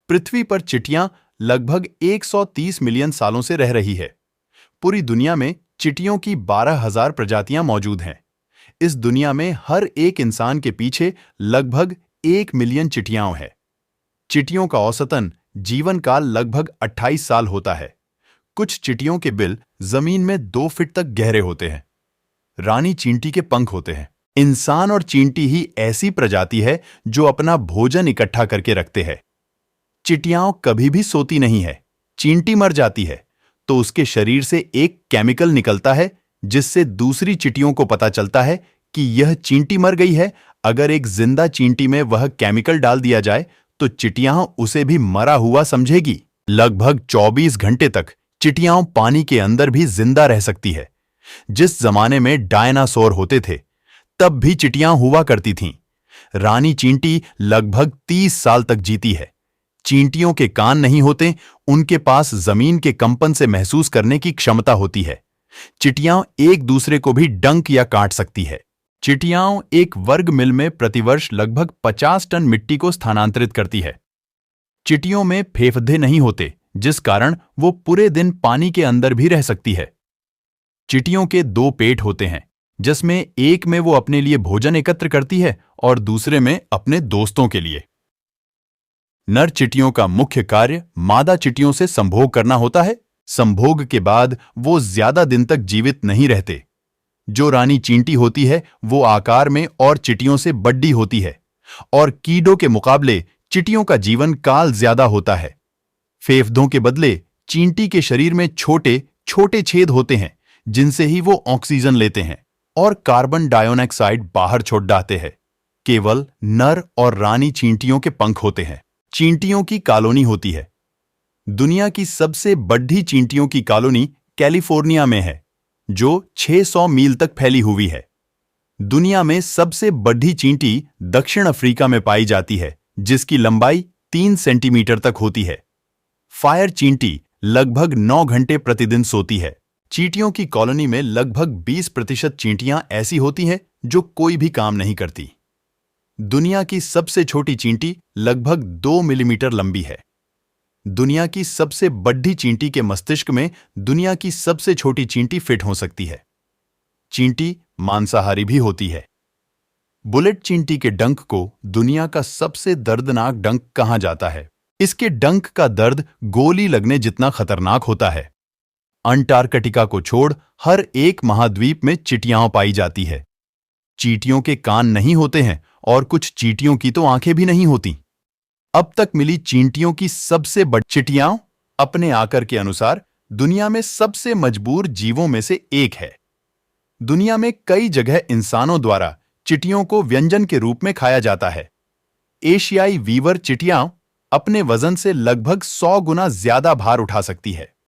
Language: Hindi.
पृथ्वी पर चिटियां लगभग 130 मिलियन सालों से रह रही है। पूरी दुनिया में चिटियों की 12,000 प्रजातियां मौजूद हैं। इस दुनिया में हर एक इंसान के पीछे लगभग 1 मिलियन चिटियां हैं। चिटियों का औसतन जीवन काल लगभग 28 साल होता है। कुछ चिटियों के बिल जमीन में 2 फीट तक गहरे होते हैं। रानी चींटी के पंख होते हैं। इंसान और चींटी ही ऐसी प्रजाति है जो अपना भोजन इकट्ठा करके रखते हैं। चिटियां कभी भी सोती नहीं है। चींटी मर जाती है तो उसके शरीर से एक केमिकल निकलता है जिससे दूसरी चिटियों को पता चलता है कि यह चींटी मर गई है। अगर एक जिंदा चींटी में वह केमिकल डाल दिया जाए तो चिटियां उसे भी मरा हुआ समझेगी। लगभग 24 घंटे तक चिटियां पानी के अंदर भी जिंदा रह सकती है। जिस जमाने में डायनासोर होते थे तब भी चिटियां हुआ करती थीं। रानी चींटी लगभग 30 साल तक जीती है। चींटियों के कान नहीं होते, उनके पास जमीन के कंपन से महसूस करने की क्षमता होती है। चिटियां एक दूसरे को भी डंक या काट सकती है। चिटियां एक वर्ग मील में प्रतिवर्ष लगभग 50 टन मिट्टी को स्थानांतरित करती है। चिटियों में फेफड़े नहीं होते, जिस कारण वो पूरे दिन पानी के अंदर भी रह सकती है। चिटियों के 2 पेट होते हैं, जिसमें एक में वो अपने लिए भोजन एकत्र करती है और दूसरे में अपने दोस्तों के लिए। नर चिटियों का मुख्य कार्य मादा चिटियों से संभोग करना होता है। संभोग के बाद वो ज्यादा दिन तक जीवित नहीं रहते। जो रानी चींटी होती है वो आकार में और चिटियों से बड़ी होती है और कीड़ों के मुकाबले चिटियों का जीवन काल ज्यादा होता है। फेफड़ों के बदले चींटी के शरीर में छोटे छोटे छेद होते हैं जिनसे ही वो ऑक्सीजन लेते हैं और कार्बन डाइऑक्साइड बाहर छोड़ डालते हैं। केवल नर और रानी चींटियों के पंख होते हैं। चींटियों की कॉलोनी होती है। दुनिया की सबसे बड़ी चींटियों की कॉलोनी कैलिफोर्निया में है, जो 600 मील तक फैली हुई है। दुनिया में सबसे बड़ी चींटी दक्षिण अफ्रीका में पाई जाती है, जिसकी लंबाई 3 सेंटीमीटर तक होती है। फायर चींटी लगभग 9 घंटे प्रतिदिन सोती है। चींटियों की कॉलोनी में लगभग 20% चींटियां ऐसी होती हैं जो कोई भी काम नहीं करती। दुनिया की सबसे छोटी चींटी लगभग 2 मिलीमीटर लंबी है। दुनिया की सबसे बड़ी चींटी के मस्तिष्क में दुनिया की सबसे छोटी चींटी फिट हो सकती है। चींटी मांसाहारी भी होती है। बुलेट चींटी के डंक को दुनिया का सबसे दर्दनाक डंक कहा जाता है। इसके डंक का दर्द गोली लगने जितना खतरनाक होता है। अंटार्कटिका को छोड़ हर एक महाद्वीप में चिटियां पाई जाती है। चींटियों के कान नहीं होते हैं और कुछ चींटियों की तो आंखें भी नहीं होती। अब तक मिली चींटियों की सबसे बड़ी चिटियां अपने आकार के अनुसार दुनिया में सबसे मजबूर जीवों में से एक है। दुनिया में कई जगह इंसानों द्वारा चिटियों को व्यंजन के रूप में खाया जाता है। एशियाई वीवर चिटियां अपने वजन से लगभग 100 गुना ज्यादा भार उठा सकती है।